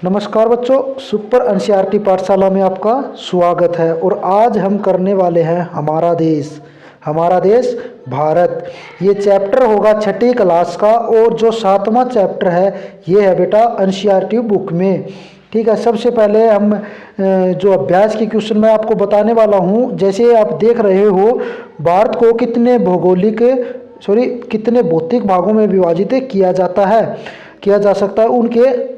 नमस्कार बच्चों, super NCERT पाठशाला में आपका स्वागत है। और आज हम करने वाले हैं हमारा देश भारत। ये चैप्टर होगा छठी क्लास का और जो 7वां चैप्टर है ये है बेटा एनसीईआरटी बुक में। ठीक है, सबसे पहले हम जो अभ्यास की क्वेश्चन मैं आपको बताने वाला हूँ। जैसे आप देख रहे हो, भारत को कितने भौतिक भागों में विभाजित किया जा सकता है, उनके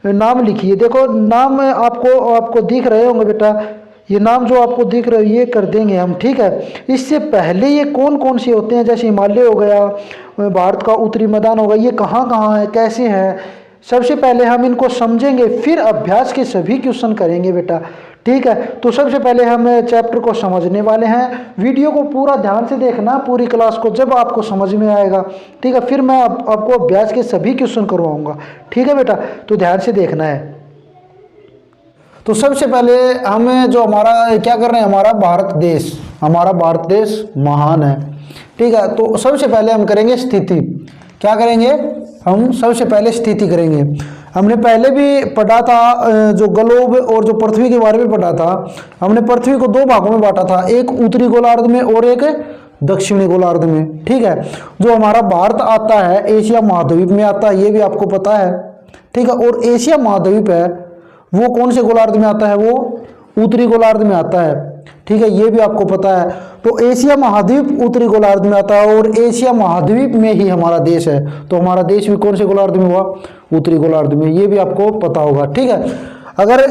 नाम लिखिए। देखो नाम आपको दिख रहे होंगे बेटा, ये नाम जो आपको दिख रहे हैं ये कर देंगे हम। ठीक है, इससे पहले ये कौन कौन से होते हैं, जैसे हिमालय हो गया, भारत का उत्तरी मैदान होगा, ये कहाँ कहाँ है, कैसे हैं, सबसे पहले हम इनको समझेंगे, फिर अभ्यास के सभी क्वेश्चन करेंगे बेटा। ठीक है, तो सबसे पहले हम चैप्टर को समझने वाले हैं। वीडियो को पूरा ध्यान से देखना, पूरी क्लास को, जब आपको समझ में आएगा। ठीक है, फिर मैं आपको अभ्यास के सभी क्वेश्चन करवाऊंगा। ठीक है बेटा, तो ध्यान से देखना है। तो सबसे पहले हम जो हमारा क्या कर रहे हैं, हमारा भारत देश महान है। ठीक है, तो सबसे पहले हम करेंगे स्थिति। क्या करेंगे हम? सबसे पहले स्थिति करेंगे। हमने पहले भी पढ़ा था जो ग्लोब और जो पृथ्वी के बारे में पढ़ा था। हमने पृथ्वी को दो भागों में बांटा था, एक उत्तरी गोलार्ध में और एक दक्षिणी गोलार्ध में। ठीक है, जो हमारा भारत आता है एशिया महाद्वीप में आता है, ये भी आपको पता है। ठीक है, और एशिया महाद्वीप है वो कौन से गोलार्ध में आता है? वो उत्तरी गोलार्ध में आता है। ठीक है, ये भी आपको पता है। तो एशिया महाद्वीप उत्तरी गोलार्ध में आता है और एशिया महाद्वीप में ही हमारा देश है। तो हमारा देश भी कौन से गोलार्ध में हुआ? उत्तरी गोलार्ध में। ये भी आपको पता होगा। ठीक है, अगर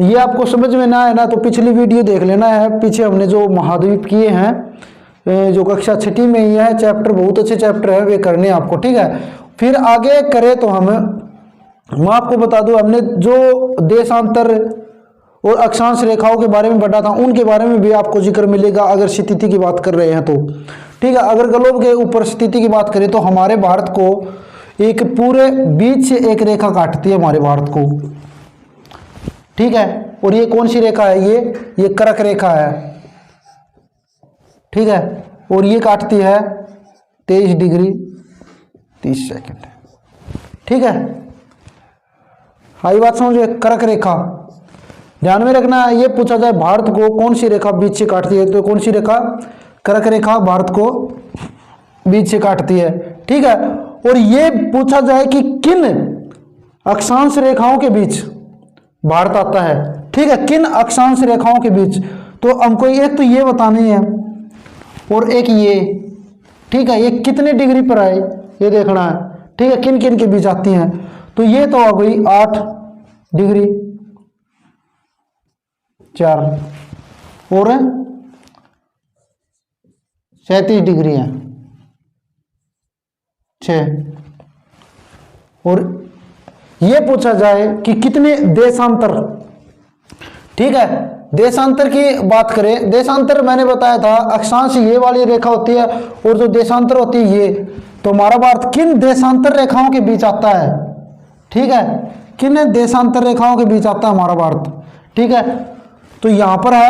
ये आपको समझ में ना आए ना तो पिछली वीडियो देख लेना है। पीछे हमने जो महाद्वीप किए हैं जो कक्षा 6 में ही है, चैप्टर बहुत अच्छे चैप्टर है, वे करने आपको। ठीक है, फिर आगे करें तो मैं आपको बता दूं, हमने जो देशांतर और अक्षांश रेखाओं के बारे में पढ़ा था, उनके बारे में भी आपको जिक्र मिलेगा अगर स्थिति की बात कर रहे हैं तो। ठीक है, अगर ग्लोब के ऊपर स्थिति की बात करें तो हमारे भारत को एक पूरे बीच से एक रेखा काटती है हमारे भारत को। ठीक है, और ये कौन सी रेखा है? ये कर्क रेखा है। ठीक है, और ये काटती है 23 डिग्री 30 सेकंड। ठीक है, आई बात समझो, कर्क रेखा ध्यान में रखना है। ये पूछा जाए भारत को कौन सी रेखा बीच से काटती है, तो कौन सी रेखा? कर्क रेखा भारत को बीच से काटती है। ठीक है, और ये पूछा जाए कि किन अक्षांश रेखाओं के बीच भारत आता है। ठीक है, किन अक्षांश रेखाओं के बीच, तो हमको एक तो ये बतानी है और एक ये। ठीक है, ये कितने डिग्री पर आए ये देखना है। ठीक है, किन किन के बीच आती हैं, तो ये तो हो गई 8 डिग्री 4 और 37 डिग्री है 6। और ये पूछा जाए कि कितने देशांतर। ठीक है, देशांतर की बात करें, देशांतर मैंने बताया था अक्षांश ये वाली रेखा होती है और जो देशांतर होती है ये। तो हमारा भारत किन देशांतर रेखाओं के बीच आता है? ठीक है, किन देशांतर रेखाओं के बीच आता है हमारा भारत? ठीक है, तो यहां पर है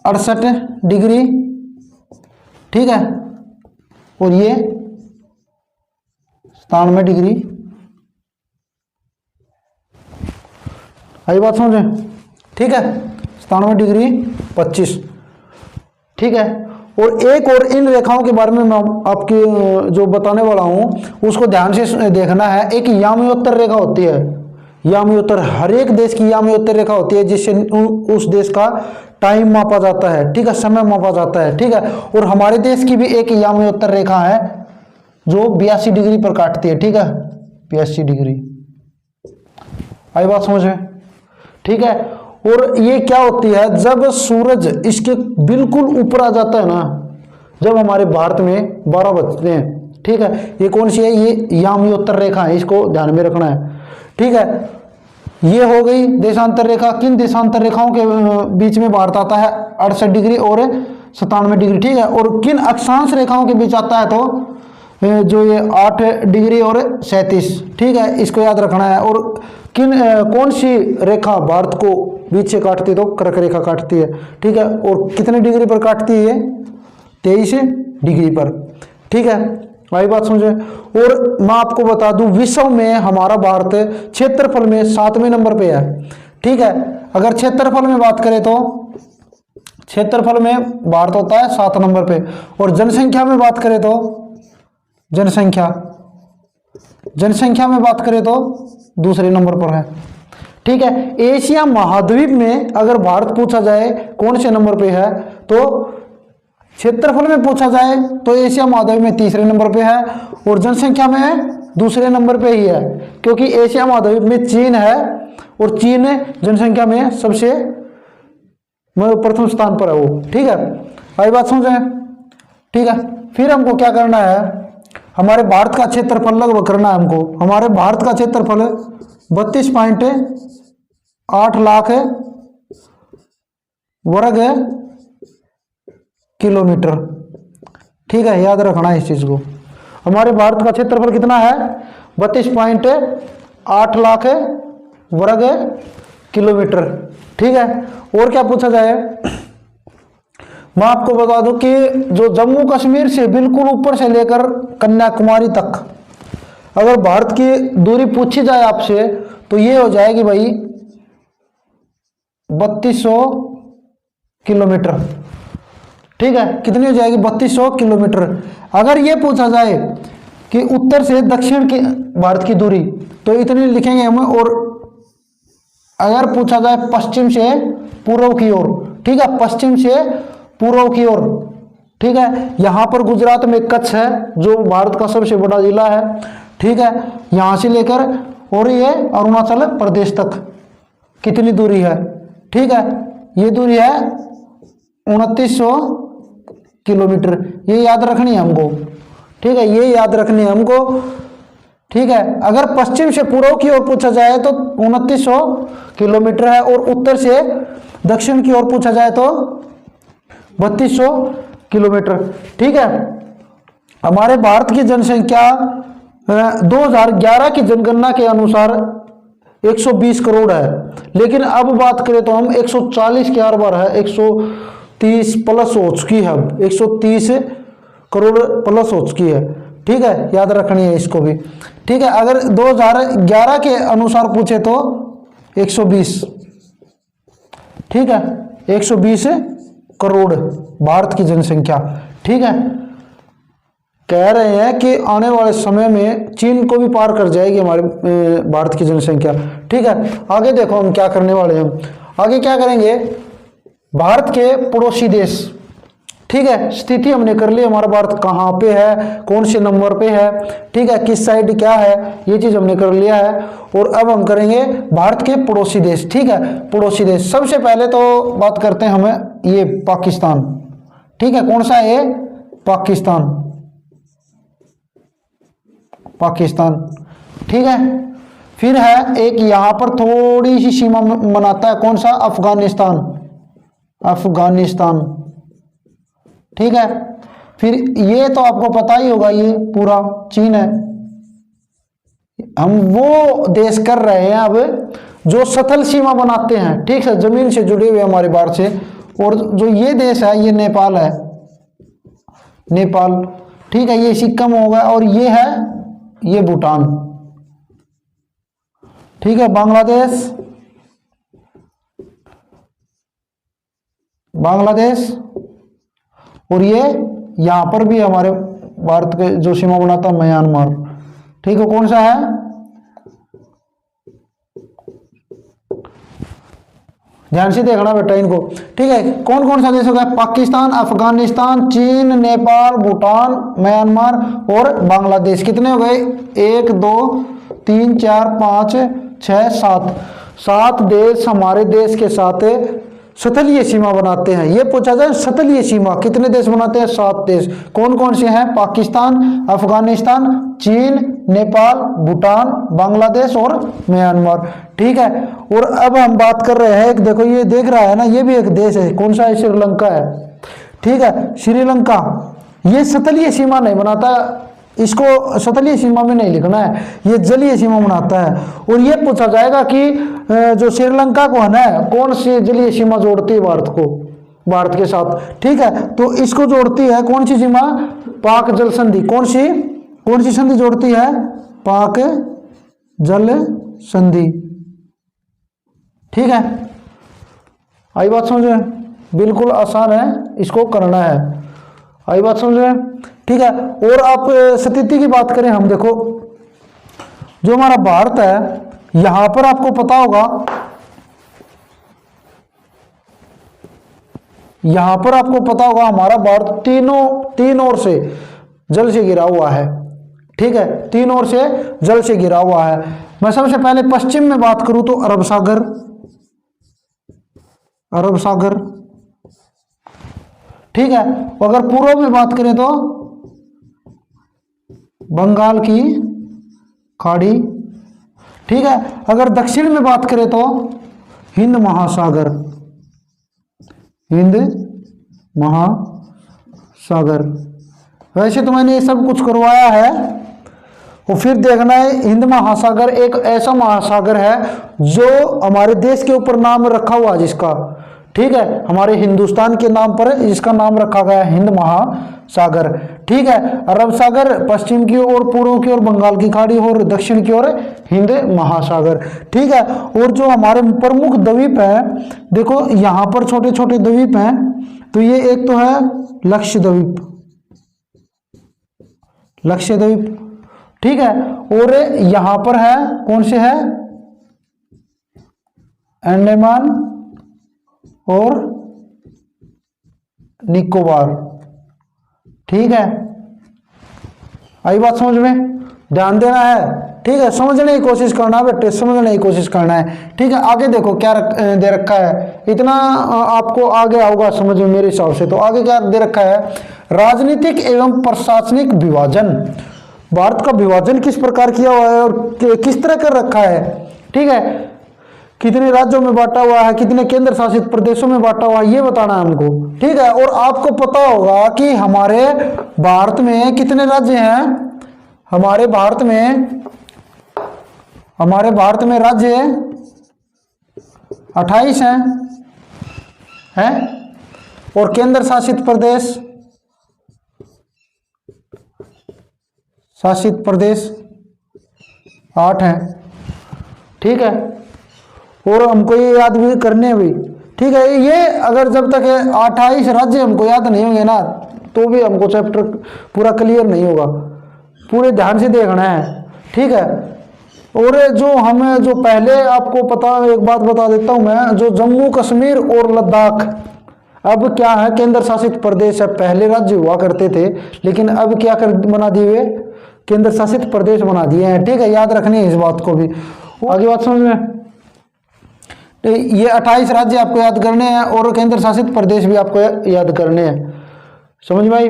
68 डिग्री। ठीक है, और ये 97 डिग्री। आई बात समझे? ठीक है, 97 डिग्री 25। ठीक है, और एक और इन रेखाओं के बारे में मैं आपकी जो बताने वाला हूं उसको ध्यान से देखना है। एक याम्योत्तर रेखा होती है, याम्योत्तर, हर एक देश की याम्योत्तर रेखा होती है जिससे उस देश का टाइम मापा जाता है। ठीक है, समय मापा जाता है। ठीक है, और हमारे देश की भी एक याम्योत्तर रेखा है जो 82 डिग्री पर काटती है। ठीक है, 82 डिग्री। आई बात समझ में? ठीक है, और ये क्या होती है, जब सूरज इसके बिल्कुल ऊपर आ जाता है ना, जब हमारे भारत में 12 बजते हैं। ठीक है, ये कौन सी है? ये याम्योत्तर रेखा है, इसको ध्यान में रखना है। ठीक है, ये हो गई देशांतर रेखा। किन देशांतर रेखाओं के बीच में भारत आता है? 68 डिग्री और 97 डिग्री। ठीक है, और किन अक्षांश रेखाओं के बीच आता है? तो जो ये 8 डिग्री और 37। ठीक है, इसको याद रखना है। और कौन सी रेखा भारत को बीच से काटती है? तो कर्क रेखा काटती है। ठीक है, और कितने डिग्री पर काटती है? 23 डिग्री पर। ठीक है, आई बात समझे। और मैं आपको बता दूं विश्व में हमारा भारत क्षेत्रफल में 7वें नंबर पे है, ठीक है। अगर क्षेत्रफल में बात करें तो क्षेत्रफल में भारत होता है 7 नंबर पे, और जनसंख्या में बात करें तो जनसंख्या में बात करें तो दूसरे नंबर पर है, ठीक है। एशिया महाद्वीप में अगर भारत पूछा जाए कौन से नंबर पे है, तो क्षेत्रफल में पूछा जाए तो एशिया महाद्वीप में तीसरे नंबर पे है, और जनसंख्या में दूसरे नंबर पे ही है, क्योंकि एशिया महाद्वीप में चीन है और चीन जनसंख्या में सबसे प्रथम स्थान पर है वो, ठीक है। आई बात समझे, ठीक है। फिर हमको क्या करना है, हमारे भारत का क्षेत्रफल लगभग करना है हमको। हमारे भारत का क्षेत्रफल 32.8 लाख वर्ग किलोमीटर, ठीक है, याद रखना है इस चीज को। हमारे भारत का क्षेत्रफल कितना है, 32.8 लाख वर्ग किलोमीटर, ठीक है। और क्या पूछा जाए, मैं आपको बता दूं कि जो जम्मू कश्मीर से बिल्कुल ऊपर से लेकर कन्याकुमारी तक अगर भारत की दूरी पूछी जाए आपसे, तो ये हो जाएगी भाई 3200 किलोमीटर, ठीक है। कितनी हो जाएगी, 3200 किलोमीटर। अगर ये पूछा जाए कि उत्तर से दक्षिण की भारत की दूरी, तो इतनी लिखेंगे हम, और अगर पूछा जाए पश्चिम से पूर्व की ओर, ठीक है, पश्चिम से पूर्व की ओर, ठीक है। यहां पर गुजरात में कच्छ है जो भारत का सबसे बड़ा जिला है, ठीक है, यहां से लेकर और ये अरुणाचल प्रदेश तक कितनी दूरी है, ठीक है, ये दूरी है 2900 किलोमीटर। ये याद रखनी है हमको, ठीक है, ये याद रखनी है हमको, ठीक है। अगर पश्चिम से पूर्व की ओर पूछा जाए तो 2900 किलोमीटर है, और उत्तर से दक्षिण की ओर पूछा जाए तो 3200 किलोमीटर, ठीक है। हमारे भारत की जनसंख्या 2011 की जनगणना के अनुसार 120 करोड़ है, लेकिन अब बात करें तो हम 140 के आर बार है, 130 प्लस हो चुकी है, अब 130 करोड़ प्लस हो चुकी है, ठीक है, याद रखनी है इसको भी, ठीक है। अगर 2011 के अनुसार पूछे तो 120, ठीक है, 120 करोड़ भारत की जनसंख्या, ठीक है। कह रहे हैं कि आने वाले समय में चीन को भी पार कर जाएगी हमारे भारत की जनसंख्या, ठीक है। आगे देखो हम क्या करने वाले हैं, आगे क्या करेंगे, भारत के पड़ोसी देश, ठीक है, स्थिति हमने कर ली, हमारा भारत कहाँ पे है, कौन से नंबर पे है, ठीक है, किस साइड क्या है, ये चीज हमने कर लिया है। और अब हम करेंगे भारत के पड़ोसी देश, ठीक है, पड़ोसी देश। सबसे पहले तो बात करते हैं हमें ये पाकिस्तान, ठीक है, कौन सा है, पाकिस्तान, ठीक है। फिर है एक यहां पर थोड़ी सी सीमा मनाता है, कौन सा, अफगानिस्तान, ठीक है। फिर ये तो आपको पता ही होगा, ये पूरा चीन है। हम वो देश कर रहे हैं अब जो सतल सीमा बनाते हैं, ठीक है, जमीन से जुड़े हुए हमारे भारत से। और जो ये देश है ये नेपाल है, नेपाल, ठीक है, ये सिक्किम होगा, और ये है ये भूटान, ठीक है, बांग्लादेश, और ये यहां पर भी हमारे भारत के जो सीमा बनाता है म्यांमार, ठीक है, कौन सा है, ध्यान से देखना बेटा इनको, ठीक है। कौन कौन सा देश होगा, पाकिस्तान, अफगानिस्तान, चीन, नेपाल, भूटान, म्यांमार और बांग्लादेश। कितने हो गए, 1 2 3 4 5 6 7 देश हमारे देश के साथ सतलीय सीमा बनाते हैं। ये पूछा जाए सतलीय सीमा कितने देश बनाते हैं, 7 देश। कौन कौन से हैं, पाकिस्तान, अफगानिस्तान, चीन, नेपाल, भूटान, बांग्लादेश और म्यांमार, ठीक है। और अब हम बात कर रहे हैं, देखो ये देख रहा है ना, ये भी एक देश है, कौन सा है, श्रीलंका है, ठीक है, श्रीलंका। ये सतलीय सीमा नहीं बनाता, इसको सतलीय सीमा में नहीं लिखना है, ये जलीय सीमा बनाता है। और ये पूछा जाएगा कि जो श्रीलंका को है ना, कौन सी जलीय सीमा जोड़ती है भारत को, भारत के साथ, ठीक है, तो इसको जोड़ती है कौन सी सीमा, पाक जल संधि, कौन सी, कौन सी संधि जोड़ती है? पाक जल संधि। ठीक है, आई बात समझ में? बिल्कुल आसान है, इसको करना है। आई बात समझ में? ठीक है। और आप स्थिति की बात करें हम, देखो जो हमारा भारत है, यहां पर आपको पता होगा, यहां पर आपको पता होगा हमारा भारत तीन ओर से जल से घिरा हुआ है। ठीक है, तीन ओर से जल से घिरा हुआ है। मैं सबसे पहले पश्चिम में बात करूं तो अरब सागर, अरब सागर। ठीक है, अगर पूर्व में बात करें तो बंगाल की खाड़ी। ठीक है, अगर दक्षिण में बात करें तो हिंद महासागर, हिंद महासागर। वैसे तो मैंने ये सब कुछ करवाया है, और फिर देखना है हिंद महासागर एक ऐसा महासागर है जो हमारे देश के ऊपर नाम रखा हुआ है जिसका, ठीक है, हमारे हिंदुस्तान के नाम पर जिसका नाम रखा गया है हिंद महासागर। ठीक है, अरब सागर पश्चिम की ओर, पूर्व की ओर बंगाल की खाड़ी और दक्षिण की ओर हिंद महासागर। ठीक है, और जो हमारे प्रमुख द्वीप है, देखो यहां पर छोटे छोटे द्वीप हैं, तो ये एक तो है लक्षद्वीप, लक्षद्वीप। ठीक है, और यहां पर है कौन से है? अंडमान और निकोबार। ठीक है, आई बात समझ में? ध्यान देना है। ठीक है, समझने की कोशिश करना बेटे, समझने की कोशिश करना है। ठीक है, आगे देखो क्या दे रखा है, इतना आपको आगे आओगा समझ में मेरे हिसाब से। तो आगे क्या दे रखा है? राजनीतिक एवं प्रशासनिक विभाजन। भारत का विभाजन किस प्रकार किया हुआ है और किस तरह कर रखा है। ठीक है, कितने राज्यों में बांटा हुआ है, कितने केंद्र शासित प्रदेशों में बांटा हुआ है, ये बताना है हमको। ठीक है, और आपको पता होगा कि हमारे भारत में कितने राज्य हैं? हमारे भारत में राज्य 28 हैं, और केंद्र शासित प्रदेश 8 हैं। ठीक है, और हमको ये याद भी करने भी। ठीक है, ये अगर जब तक 28 राज्य हमको याद नहीं होंगे ना, तो भी हमको चैप्टर पूरा क्लियर नहीं होगा। पूरे ध्यान से देखना है। ठीक है, और जो पहले आपको पता, एक बात बता देता हूं मैं, जो जम्मू कश्मीर और लद्दाख अब क्या है? केंद्र शासित प्रदेश है। पहले राज्य हुआ करते थे, लेकिन अब क्या बना दिए? केंद्र शासित प्रदेश बना दिए हैं। ठीक है, याद रखनी है इस बात को भी। आगे बात समझ में? तो ये 28 राज्य आपको याद करने हैं, और केंद्र शासित प्रदेश भी आपको याद करने हैं। समझ में आई?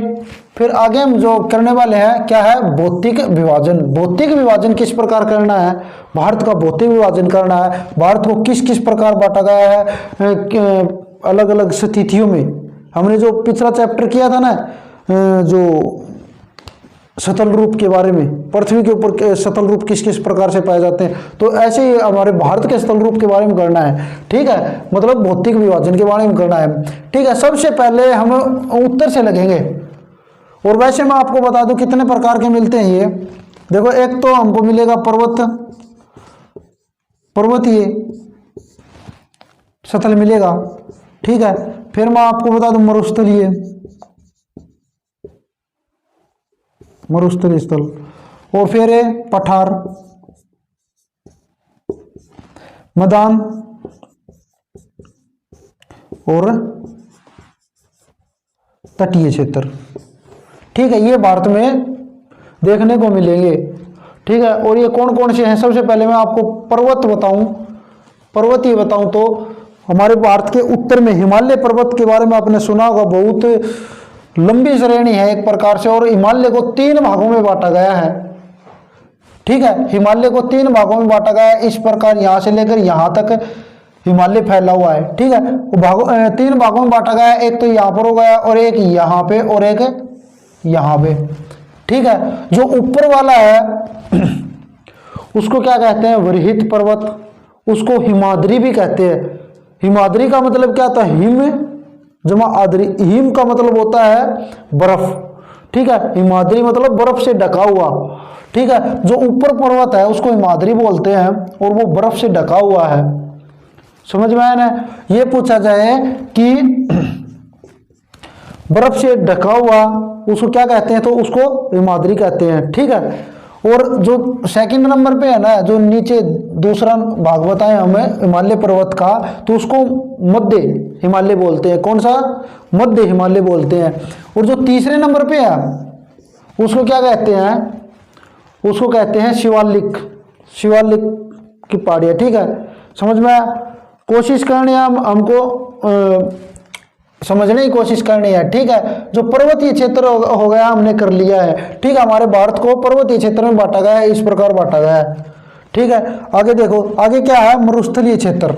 फिर आगे हम जो करने वाले हैं क्या है? भौतिक विभाजन। भौतिक विभाजन किस प्रकार करना है? भारत का भौतिक विभाजन करना है। भारत को किस किस प्रकार बांटा गया है अलग अलग स्थितियों में। हमने जो पिछला चैप्टर किया था ना, जो सतल रूप के बारे में, पृथ्वी के ऊपर सतल रूप किस किस प्रकार से पाए जाते हैं, तो ऐसे ही हमारे भारत के सतल रूप के बारे में करना है। ठीक है, मतलब भौतिक विभाजन के बारे में करना है। ठीक है, सबसे पहले हम उत्तर से लगेंगे, और वैसे मैं आपको बता दूं कितने प्रकार के मिलते हैं ये। देखो, एक तो हमको मिलेगा पर्वतीय सतल मिलेगा। ठीक है, फिर मैं आपको बता दूं मरुस्थलीय स्थल, और फिर पठार, मैदान और तटीय क्षेत्र। ठीक है, ये भारत में देखने को मिलेंगे। ठीक है, और ये कौन कौन से हैं? सबसे पहले मैं आपको पर्वतीय बताऊं तो हमारे भारत के उत्तर में हिमालय पर्वत के बारे में आपने सुना होगा। बहुत लंबी श्रेणी है एक प्रकार से, और हिमालय को 3 भागों में बांटा गया है। ठीक है, हिमालय को 3 भागों में बांटा गया है। इस प्रकार यहां से लेकर यहां तक हिमालय फैला हुआ है। ठीक है, 3 भागों में बांटा गया है। एक तो यहाँ पर हो गया, और एक यहाँ पे, और एक यहाँ पे। ठीक है, जो ऊपर वाला है उसको क्या कहते हैं? वृहत पर्वत, उसको हिमाद्री भी कहते हैं। हिमाद्री का मतलब क्या था? हिम जमा आद्री। हिम का मतलब होता है बर्फ। ठीक है। हिमाद्री मतलब बर्फ से ढका हुआ, ठीक है। जो ऊपर पर्वत है उसको हिमाद्री बोलते हैं और वो बर्फ से ढका हुआ है। समझ में आया ना। ये पूछा जाए कि बर्फ से ढका हुआ उसको क्या कहते हैं, तो उसको हिमाद्री कहते हैं, ठीक है। और जो सेकंड नंबर पे है ना, जो नीचे दूसरा भाग बताए हमें हिमालय पर्वत का, तो उसको मध्य हिमालय बोलते हैं। कौन सा? मध्य हिमालय बोलते हैं। और जो तीसरे नंबर पे है उसको क्या कहते हैं? उसको कहते हैं शिवालिक, शिवालिक की पहाड़ियाँ, ठीक है। समझ में आया। कोशिश करनी है हमको समझने की कोशिश करनी है, ठीक है। जो पर्वतीय क्षेत्र हो गया हमने कर लिया है, ठीक है। हमारे भारत को पर्वतीय क्षेत्र में बांटा गया है, इस प्रकार बांटा गया है, ठीक है। आगे देखो, आगे क्या है? मरुस्थलीय क्षेत्र,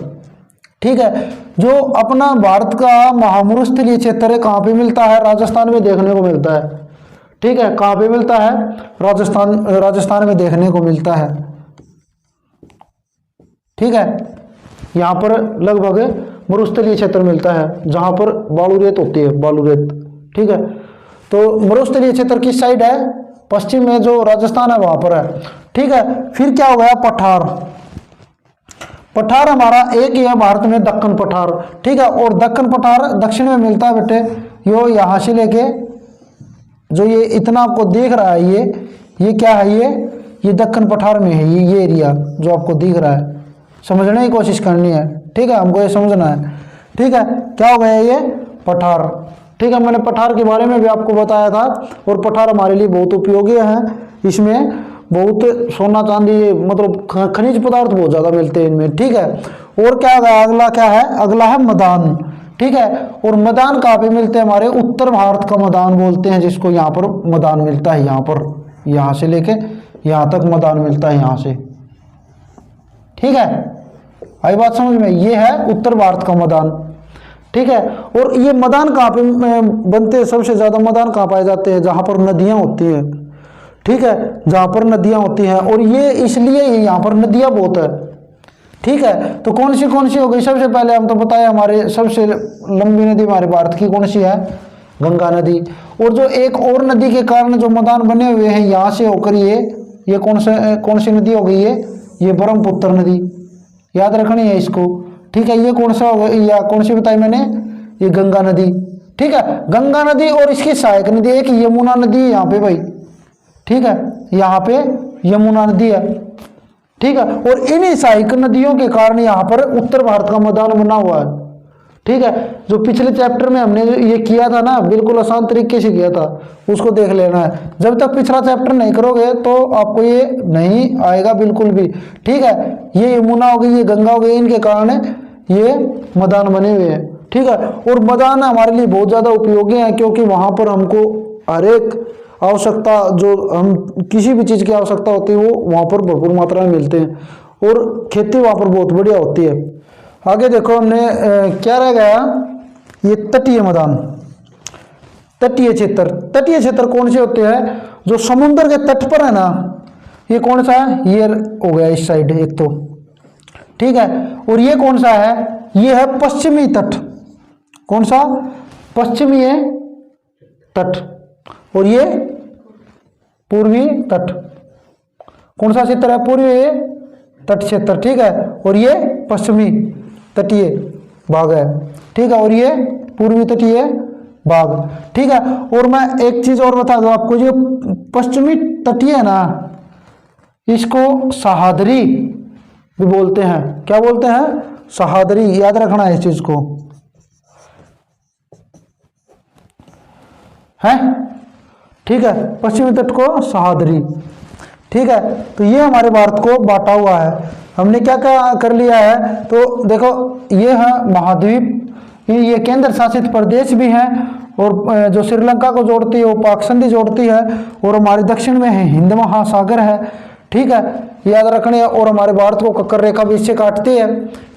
ठीक है। जो अपना भारत का महामरुस्थलीय क्षेत्र है, कहाँ पे मिलता है? राजस्थान में देखने को मिलता है, ठीक है। कहाँ पे मिलता है? राजस्थान में देखने को मिलता है, ठीक है। यहाँ पर लगभग मरुस्थलीय क्षेत्र मिलता है जहां पर बालू रेत होती है, बालू रेत, ठीक है। तो मरुस्थलीय क्षेत्र किस साइड है? पश्चिम में, जो राजस्थान है वहां पर है, ठीक है। फिर क्या हो गया? पठार। पठार हमारा एक ही है भारत में, दक्कन पठार, ठीक है। और दक्कन पठार दक्षिण में मिलता है बेटे, यो यहां से लेके जो ये इतना आपको देख रहा है, ये क्या है? ये दक्कन पठार में है, ये एरिया जो आपको दिख रहा है। समझने की कोशिश करनी है, ठीक है। हमको ये समझना है, ठीक है। क्या हो गया? ये पठार, ठीक है। मैंने पठार के बारे में भी आपको बताया था। और पठार हमारे लिए बहुत उपयोगी है, इसमें बहुत सोना चांदी मतलब खनिज पदार्थ बहुत ज़्यादा मिलते हैं इनमें, ठीक है। और क्या होगा? अगला क्या है? अगला है मैदान, ठीक है। और मैदान कहाँ पे मिलते हैं? हमारे उत्तर भारत का मैदान बोलते हैं जिसको, यहाँ पर मैदान मिलता है, यहाँ पर, यहाँ से लेके यहाँ तक मैदान मिलता है, यहाँ से, ठीक है। आई बात समझ में? ये है उत्तर भारत का मैदान, ठीक है। और ये मैदान कहाँ पे बनते हैं? सबसे ज्यादा मैदान कहाँ पाए जाते हैं? जहां पर नदियां होती हैं, ठीक है। जहां पर नदियां होती हैं, और ये इसलिए यहाँ पर नदियां बहुत है, ठीक है। तो कौन सी हो गई? सबसे पहले हम तो बताए हमारे सबसे लंबी नदी हमारे भारत की कौन सी है? गंगा नदी। और जो एक और नदी के कारण जो मैदान बने हुए हैं यहाँ से होकर, ये कौन सी नदी हो गई है? ये ब्रह्मपुत्र नदी, याद रखनी है इसको, ठीक है। ये कौन सा होगा? या कौन सी बताई मैंने? ये गंगा नदी, ठीक है। गंगा नदी और इसकी सहायक नदी एक यमुना नदी है यहाँ पे भाई, ठीक है। यहाँ पे यमुना नदी है, ठीक है। और इन्हीं सहायक नदियों के कारण यहाँ पर उत्तर भारत का मैदान बना हुआ है, ठीक है। जो पिछले चैप्टर में हमने ये किया था ना, बिल्कुल आसान तरीके से किया था, उसको देख लेना है। जब तक पिछला चैप्टर नहीं करोगे तो आपको ये नहीं आएगा बिल्कुल भी, ठीक है। ये यमुना हो गई, ये गंगा हो गई, इनके कारण ये मैदान बने हुए हैं, ठीक है। और मैदान हमारे लिए बहुत ज़्यादा उपयोगी है, क्योंकि वहाँ पर हमको हर एक आवश्यकता, जो हम किसी भी चीज़ की आवश्यकता होती है वो वहाँ पर भरपूर मात्रा में मिलते हैं, और खेती वहाँ पर बहुत बढ़िया होती है। आगे देखो, हमने क्या रह गया? ये तटीय मैदान, तटीय क्षेत्र। तटीय क्षेत्र कौन से होते हैं? जो समुद्र के तट पर है ना, ये कौन सा है? ये हो गया इस साइड एक तो, ठीक है। और ये कौन सा है? ये है पश्चिमी तट। कौन सा? पश्चिमी तट। और ये पूर्वी तट। कौन सा क्षेत्र है? पूर्वी तट क्षेत्र, ठीक है। और ये पश्चिमी तटीय भाग है, ठीक है। और ये पूर्वी तटीय भाग, ठीक है। और मैं एक चीज और बता दूं आपको, जो पश्चिमी तटीय है ना, इसको सहादरी भी बोलते हैं। क्या बोलते हैं? सहादरी। याद रखना है इस चीज को, है, ठीक है। पश्चिमी तट को सहादरी, ठीक है। तो ये हमारे भारत को बांटा हुआ है। हमने क्या क्या कर लिया है? तो देखो, ये है महाद्वीप, ये केंद्र शासित प्रदेश भी हैं, और जो श्रीलंका को जोड़ती है वो पाक संधि जोड़ती है, और हमारे दक्षिण में है हिंद महासागर है, ठीक है। याद रखने है। और हमारे भारत को कक्कर रेखा भी इससे काटती है,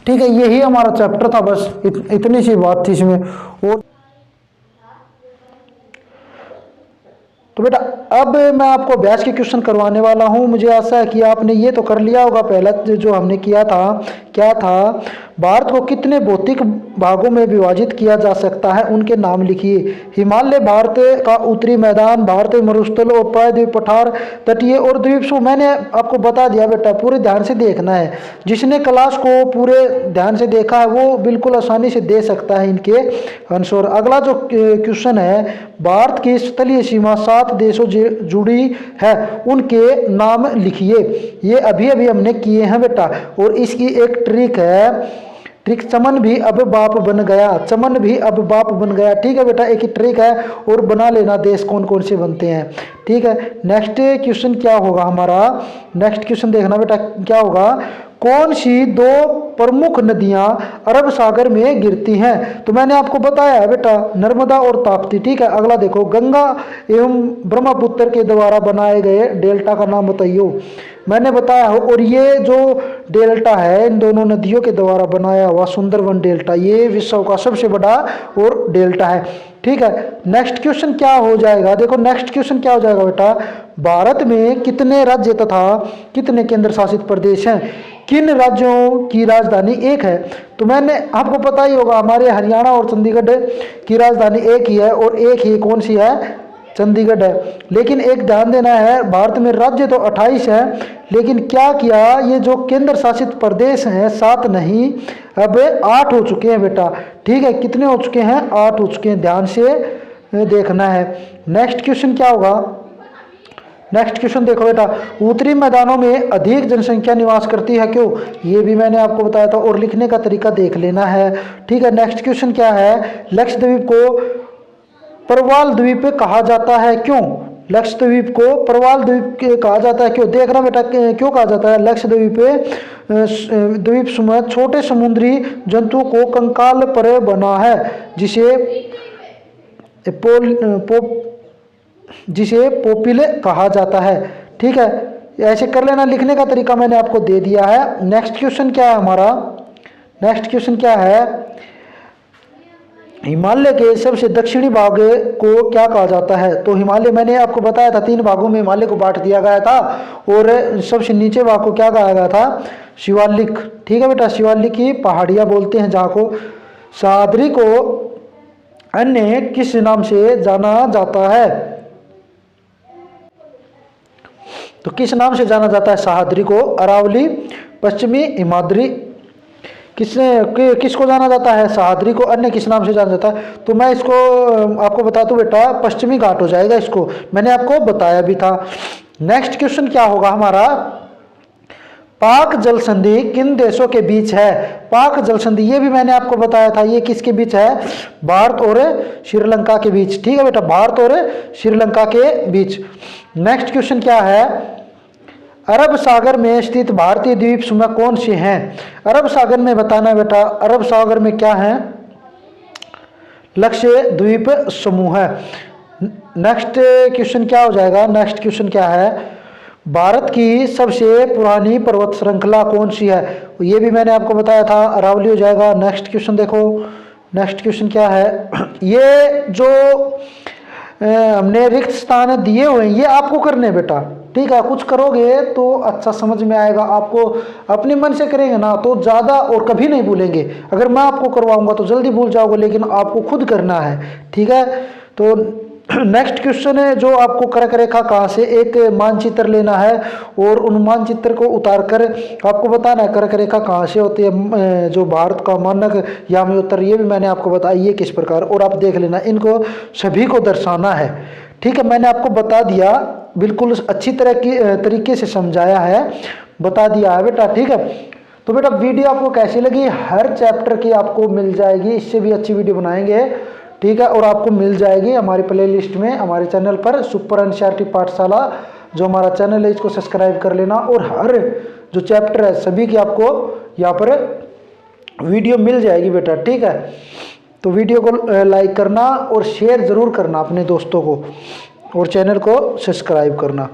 ठीक है। यही हमारा चैप्टर था, बस इतनी सी बात थी इसमें। और तो बेटा अब मैं आपको अभ्यास के क्वेश्चन करवाने वाला हूं। मुझे आशा है कि आपने ये तो कर लिया होगा। पहला जो हमने किया था क्या था? भारत को कितने भौतिक भागों में विभाजित किया जा सकता है, उनके नाम लिखिए। हिमालय, भारत का उत्तरी मैदान, भारतीय मरुस्थल और प्रायद्वीप पठार, तटीय और द्वीप समूह। मैंने आपको बता दिया बेटा, पूरे ध्यान से देखना है। जिसने क्लास को पूरे ध्यान से देखा है वो बिल्कुल आसानी से दे सकता है इनके आंसर। अगला जो क्वेश्चन है, भारत की स्थलीय सीमा 7 देशों से जुड़ी है, उनके नाम लिखिए। ये अभी अभी हमने किए हैं बेटा। और इसकी एक ट्रिक है, ट्रिक चमन भी अब बाप बन गया, चमन भी अब बाप बन गया। ठीक है बेटा, एक ही ट्रिक है और बना लेना देश कौन कौन से बनते हैं। ठीक है, नेक्स्ट क्वेश्चन क्या होगा हमारा, नेक्स्ट क्वेश्चन देखना बेटा क्या होगा, कौन सी 2 प्रमुख नदियां अरब सागर में गिरती हैं। तो मैंने आपको बताया है बेटा, नर्मदा और ताप्ती। ठीक है, अगला देखो, गंगा एवं ब्रह्मपुत्र के द्वारा बनाए गए डेल्टा का नाम बताइयो। मैंने बताया हो, और ये जो डेल्टा है इन दोनों नदियों के द्वारा बनाया हुआ सुंदरवन डेल्टा, ये विश्व का सबसे बड़ा और डेल्टा है। ठीक है, नेक्स्ट क्वेश्चन क्या हो जाएगा, देखो नेक्स्ट क्वेश्चन क्या हो जाएगा बेटा, भारत में कितने राज्य तथा कितने केंद्र शासित प्रदेश हैं, किन राज्यों की राजधानी एक है। तो मैंने आपको पता ही होगा, हमारे हरियाणा और चंडीगढ़ की राजधानी एक ही है, और एक ही कौन सी है, चंडीगढ़ है। लेकिन एक ध्यान देना है, भारत में राज्य तो 28 है, लेकिन क्या किया, ये जो केंद्र शासित प्रदेश हैं 7 नहीं, अब 8 हो चुके हैं बेटा। ठीक है, कितने हो चुके हैं, 8 हो चुके हैं, ध्यान से देखना है। नेक्स्ट क्वेश्चन क्या होगा, नेक्स्ट क्वेश्चन देखो बेटा, उत्तरी मैदानों में अधिक जनसंख्या निवास करती है, क्यों। ये भी मैंने आपको बताया था, और लिखने का तरीका देख लेना है। ठीक है, नेक्स्ट क्वेश्चन क्या है, लक्षद्वीप को प्रवाल द्वीप कहा जाता है, क्यों। लक्षद्वीप को प्रवाल द्वीप कहा जाता है, क्यों। देखना बेटा क्यों कहा जाता है, लक्षद्वीप द्वीप समूह छोटे समुद्री जंतु को कंकाल पर बना है, जिसे पोपिल कहा जाता है। ठीक है, ऐसे कर लेना, लिखने का तरीका मैंने आपको दे दिया है। नेक्स्ट क्वेश्चन क्या है हमारा, नेक्स्ट क्वेश्चन क्या है, हिमालय के सबसे दक्षिणी भाग को क्या कहा जाता है। तो हिमालय मैंने आपको बताया था 3 भागों में हिमालय को बांट दिया गया था, और सबसे नीचे भाग को क्या कहा गया था, शिवालिक। ठीक है बेटा, शिवालिक की पहाड़ियाँ बोलते हैं जहाँ को। सह्याद्री को अन्य किस नाम से जाना जाता है, तो किस नाम से जाना जाता है सह्याद्री को, अरावली, पश्चिमी हिमाद्री, किसको जाना जाता है, सह्याद्री को अन्य किस नाम से जाना जाता है। तो मैं इसको आपको बता दूं बेटा, पश्चिमी घाट हो जाएगा, इसको मैंने आपको बताया भी था। नेक्स्ट क्वेश्चन क्या होगा हमारा, पाक जल संधि किन देशों के बीच है। पाक जल संधि ये भी मैंने आपको बताया था, ये किसके बीच है, भारत और श्रीलंका के बीच। ठीक है बेटा, भारत और श्रीलंका के बीच। नेक्स्ट क्वेश्चन क्या है, अरब सागर में स्थित भारतीय द्वीप समूह कौन से हैं। अरब सागर में बताना है बेटा, अरब सागर में क्या है, लक्ष्य द्वीप समूह है। नेक्स्ट क्वेश्चन क्या हो जाएगा, नेक्स्ट क्वेश्चन क्या है, भारत की सबसे पुरानी पर्वत श्रृंखला कौन सी है। ये भी मैंने आपको बताया था, अरावली हो जाएगा। नेक्स्ट क्वेश्चन देखो, नेक्स्ट क्वेश्चन क्या है, ये जो हमने रिक्त स्थान दिए हुए हैं ये आपको करने बेटा। ठीक है, कुछ करोगे तो अच्छा समझ में आएगा आपको, अपने मन से करेंगे ना तो ज़्यादा और कभी नहीं भूलेंगे। अगर मैं आपको करवाऊंगा तो जल्दी भूल जाओगे, लेकिन आपको खुद करना है। ठीक है, तो नेक्स्ट क्वेश्चन है जो आपको कर्क रेखा कहाँ से, एक मानचित्र लेना है और उन मानचित्र को उतार कर आपको बताना है कर्क रेखा कहाँ से होती है, जो भारत का मानक यामी उत्तर, ये भी मैंने आपको बताया ये किस प्रकार, और आप देख लेना इनको सभी को दर्शाना है। ठीक है, मैंने आपको बता दिया, बिल्कुल अच्छी तरह की तरीके से समझाया है, बता दिया है बेटा। ठीक है, तो बेटा वीडियो आपको कैसी लगी, हर चैप्टर की आपको मिल जाएगी, इससे भी अच्छी वीडियो बनाएंगे। ठीक है, और आपको मिल जाएगी हमारी प्लेलिस्ट में, हमारे चैनल पर सुपर एनसीईआरटी पाठशाला जो हमारा चैनल है, इसको सब्सक्राइब कर लेना, और हर जो चैप्टर है सभी की आपको यहाँ पर वीडियो मिल जाएगी बेटा। ठीक है, तो वीडियो को लाइक करना और शेयर ज़रूर करना अपने दोस्तों को, और चैनल को सब्सक्राइब करना।